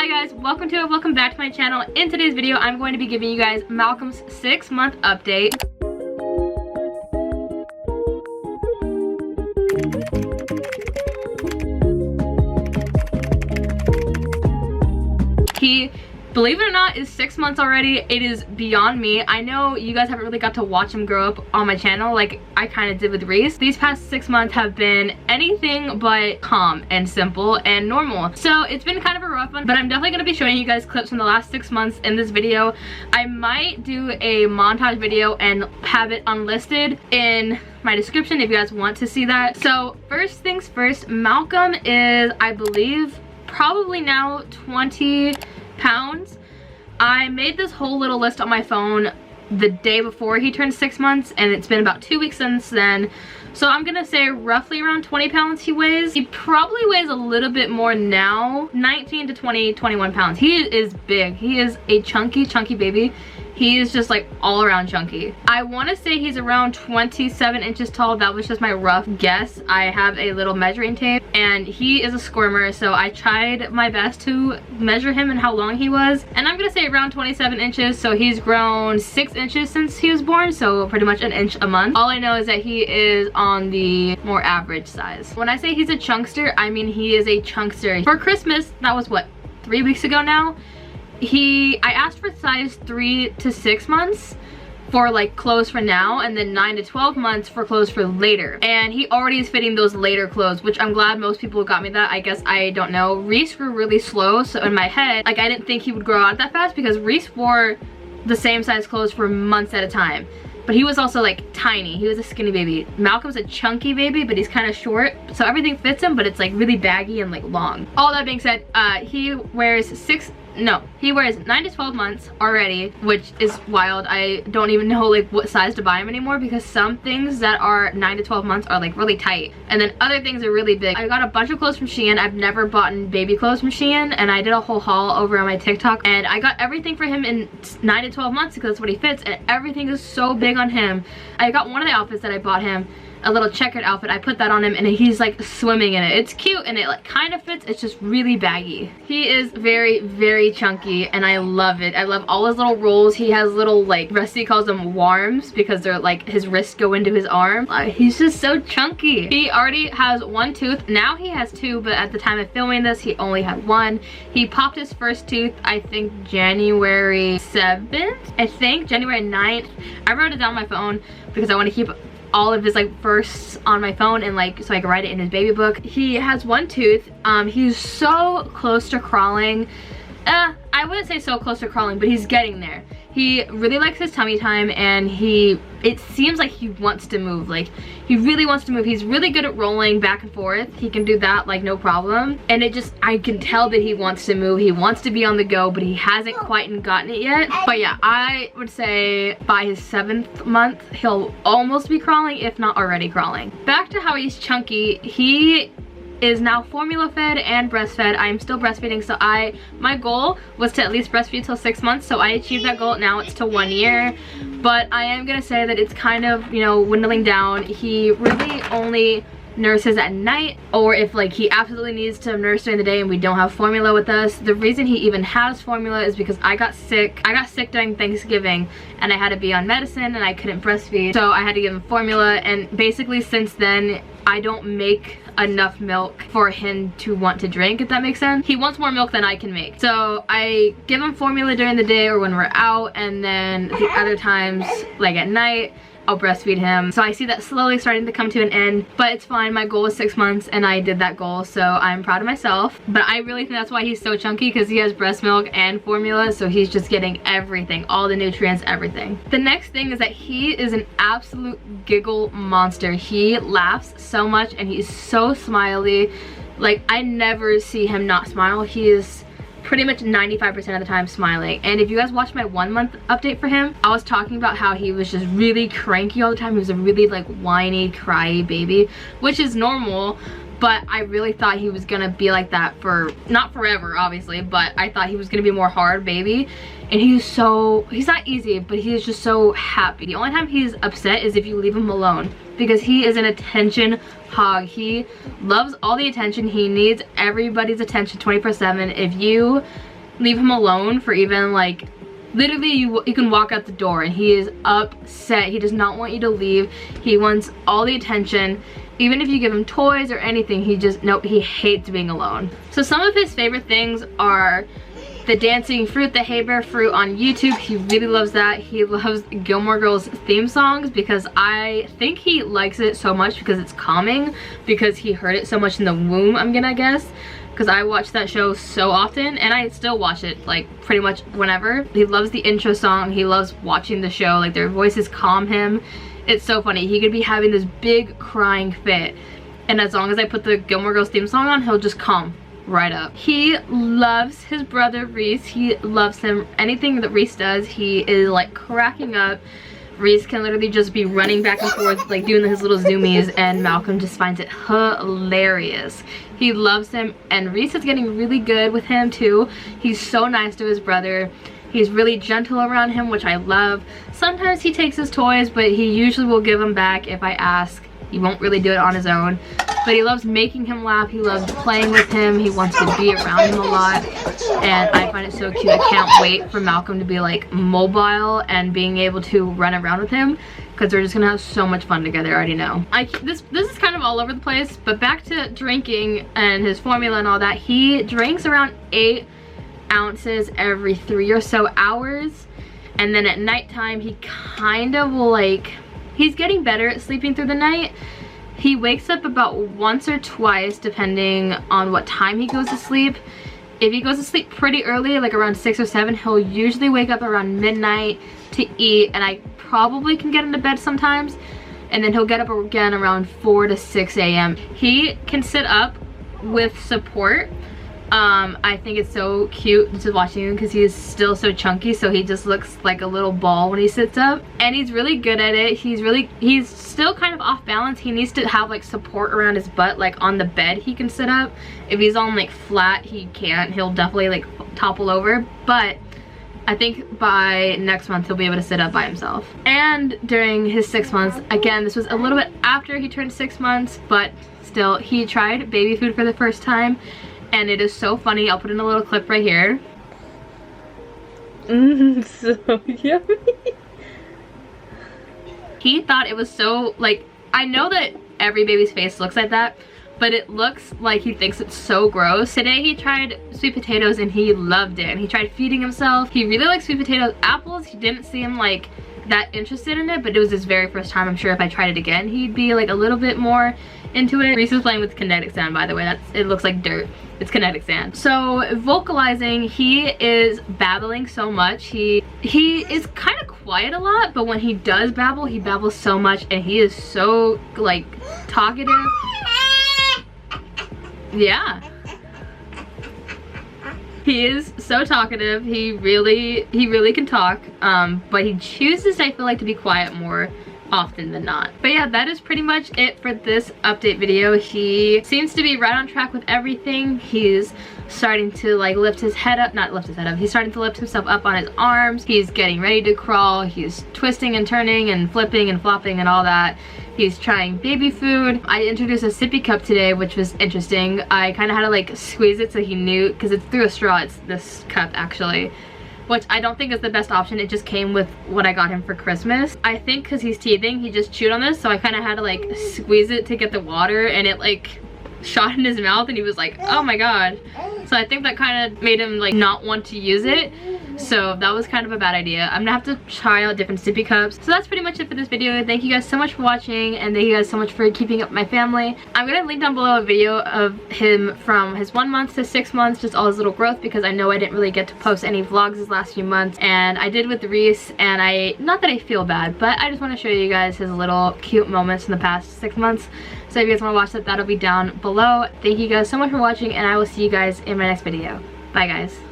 guys, welcome back to my channel. In today's video, I'm going to be giving you guys Malcolm's 6-month update. He, believe it or not, is 6 months already. It is beyond me. I know you guys haven't really got to watch him grow up on my channel like I kind of did with Reese. These past 6 months have been anything but calm and simple and normal. So it's been kind of a rough one, but I'm definitely going to be showing you guys clips from the last 6 months in this video. I might do a montage video and have it unlisted in my description if you guys want to see that. So first things first, Malcolm is, I believe, probably now 20 pounds. I made this whole little list on my phone the day before he turned 6 months, and it's been about 2 weeks since then. So I'm gonna say roughly around 20 pounds he weighs. He probably weighs a little bit more now, 19 to 20, 21 pounds. He is big. He is a chunky baby. He is just like all around chunky. I want to say he's around 27 inches tall. That was just my rough guess. I have a little measuring tape, and he is a squirmer, so I tried my best to measure him and how long he was. And I'm gonna say around 27 inches, so he's grown 6 inches since he was born, so pretty much an inch a month. All I know is that he is on the more average size. When I say he's a chunkster, I mean he is a chunkster. For Christmas, that was what, 3 weeks ago now? I asked for size 3 to 6 months for like clothes for now, and then 9 to 12 months for clothes for later. And he already is fitting those later clothes, which I'm glad most people got me that. I guess, I don't know. Reese grew really slow, so in my head, like, I didn't think he would grow out that fast because Reese wore the same size clothes for months at a time. But he was also like tiny. He was a skinny baby. Malcolm's a chunky baby, but he's kind of short, so everything fits him, but it's like really baggy and like long. All that being said, he wears 9 to 12 months already, which is wild. I don't even know like what size to buy him anymore, because some things that are 9 to 12 months are like really tight, and then other things are really big. I got a bunch of clothes from Shein. I've never bought baby clothes from Shein, and I did a whole haul over on my TikTok, and I got everything for him in 9 to 12 months because that's what he fits, and everything is so big on him. I got one of the outfits that I bought him, a little checkered outfit. I put that on him and he's like swimming in it. It's cute and it like kind of fits. It's just really baggy. He is very chunky, and I love it. I love all his little rolls. He has little, like, Rusty calls them warms because they're like his wrists go into his arm. He's just so chunky. He already has 1 tooth. Now he has 2, but at the time of filming this he only had 1. He popped his first tooth, I think January 7th, I think January 9th. I wrote it down on my phone because I want to keep all of his like firsts on my phone, and like so I can write it in his baby book. He has 1 tooth. He's so close to crawling. I wouldn't say so close to crawling, but he's getting there. He really likes his tummy time, and it seems like he wants to move. Like, he really wants to move. He's really good at rolling back and forth. He can do that like no problem, and I can tell that he wants to move. He wants to be on the go, but he hasn't quite gotten it yet. But yeah, I would say by his 7th month he'll almost be crawling, if not already crawling. Back to how he's chunky. He is now formula fed and breastfed. I'm still breastfeeding, so my goal was to at least breastfeed till 6 months, so I achieved that goal. Now it's to 1 year, but I am gonna say that it's kind of, you know, dwindling down. He really only nurses at night, or if like he absolutely needs to nurse during the day and we don't have formula with us. The reason he even has formula is because I got sick during Thanksgiving, and I had to be on medicine and I couldn't breastfeed, so I had to give him formula. And basically since then I don't make enough milk for him to want to drink, if that makes sense. He wants more milk than I can make, so I give him formula during the day or when we're out, and then the other times, like at night, I'll breastfeed him. So I see that slowly starting to come to an end, but it's fine. My goal was 6 months and I did that goal, so I'm proud of myself. But I really think that's why he's so chunky, because he has breast milk and formula, so he's just getting everything, all the nutrients, everything. The next thing is that he is an absolute giggle monster. He laughs so much and he's so smiley. Like, I never see him not smile. He is pretty much 95% of the time smiling. And if you guys watch my 1 month update for him, I was talking about how he was just really cranky all the time. He was a really like whiny, cryy baby, which is normal, but I really thought he was gonna be like that for, not forever obviously, but I thought he was gonna be a more hard baby. And he's not easy, but he is just so happy. The only time he's upset is if you leave him alone, because he is an attention hog. He loves all the attention. He needs everybody's attention 24/7. If you leave him alone for even like, literally you can walk out the door and he is upset. He does not want you to leave. He wants all the attention. Even if you give him toys or anything, he just, nope, he hates being alone. So some of his favorite things are the dancing fruit, the Hey Bear fruit on YouTube. He really loves that. He loves Gilmore Girls theme songs because I think he likes it so much because it's calming, because he heard it so much in the womb, I'm gonna guess. Because I watch that show so often and I still watch it like pretty much whenever. He loves the intro song. He loves watching the show. Like their voices calm him. It's so funny. He could be having this big crying fit, and as long as I put the Gilmore Girls theme song on, he'll just calm right up. He loves his brother Reese. He loves him. Anything that Reese does, he is like cracking up. Reese can literally just be running back and forth, like doing his little zoomies, and Malcolm just finds it hilarious. He loves him, and Reese is getting really good with him too. He's so nice to his brother. He's really gentle around him, which I love. Sometimes he takes his toys, but he usually will give them back if I ask. He won't really do it on his own. But he loves making him laugh. He loves playing with him. He wants to be around him a lot. And I find it so cute. I can't wait for Malcolm to be like mobile and being able to run around with him, because they're just gonna have so much fun together. I already know. This is kind of all over the place, but back to drinking and his formula and all that. He drinks around 8 ounces every 3 or so hours, and then at nighttime he kind of will like, he's getting better at sleeping through the night. He wakes up about once or twice depending on what time he goes to sleep. If he goes to sleep pretty early, like around 6 or 7, he'll usually wake up around midnight to eat, and I probably can get into bed sometimes, and then he'll get up again around 4 to 6 a.m. He can sit up with support. I think it's so cute just watching him because he is still so chunky, so he just looks like a little ball when he sits up, and he's really good at it. He's still kind of off balance. He needs to have like support around his butt, like on the bed he can sit up. If he's on like flat, he can't. He'll definitely like topple over, but I think by next month he'll be able to sit up by himself. And during his 6 months, again, this was a little bit after he turned 6 months, but still, he tried baby food for the first time. And it is so funny. I'll put in a little clip right here. So yummy. He thought it was so, like, I know that every baby's face looks like that, but it looks like he thinks it's so gross. Today he tried sweet potatoes and he loved it. And he tried feeding himself. He really likes sweet potatoes. Apples, he didn't seem like that interested in it, but it was his very first time. I'm sure if I tried it again, he'd be like a little bit more into it. Reese is playing with kinetic sand, by the way. It looks like dirt. It's kinetic sand. So vocalizing, he is babbling so much. He is kind of quiet a lot, but when he does babble, he babbles so much, and he is so like talkative. Yeah. He is so talkative. He really can talk, but he chooses, I feel like, to be quiet more often than not. But yeah, that is pretty much it for this update video. He seems to be right on track with everything. He's starting to like lift his head up, not lift his head up, he's starting to lift himself up on his arms. He's getting ready to crawl. He's twisting and turning and flipping and flopping and all that. He's trying baby food. I introduced a sippy cup today, which was interesting. I kind of had to like squeeze it so he knew, because it's through a straw. It's this cup actually, which I don't think is the best option. It just came with what I got him for Christmas. I think because he's teething, he just chewed on this, so I kind of had to like squeeze it to get the water, and it like shot in his mouth, and he was like, oh my god. So I think that kind of made him like not want to use it. So that was kind of a bad idea. I'm gonna have to try out different sippy cups. So that's pretty much it for this video. Thank you guys so much for watching, and thank you guys so much for keeping up my family. I'm gonna link down below a video of him from his 1 month to 6 months, just all his little growth, because I know I didn't really get to post any vlogs his last few months, and I did with Reese, and not that I feel bad, but I just want to show you guys his little cute moments in the past 6 months. So if you guys want to watch that, that'll be down below. Thank you guys so much for watching, and I will see you guys in my next video. Bye guys.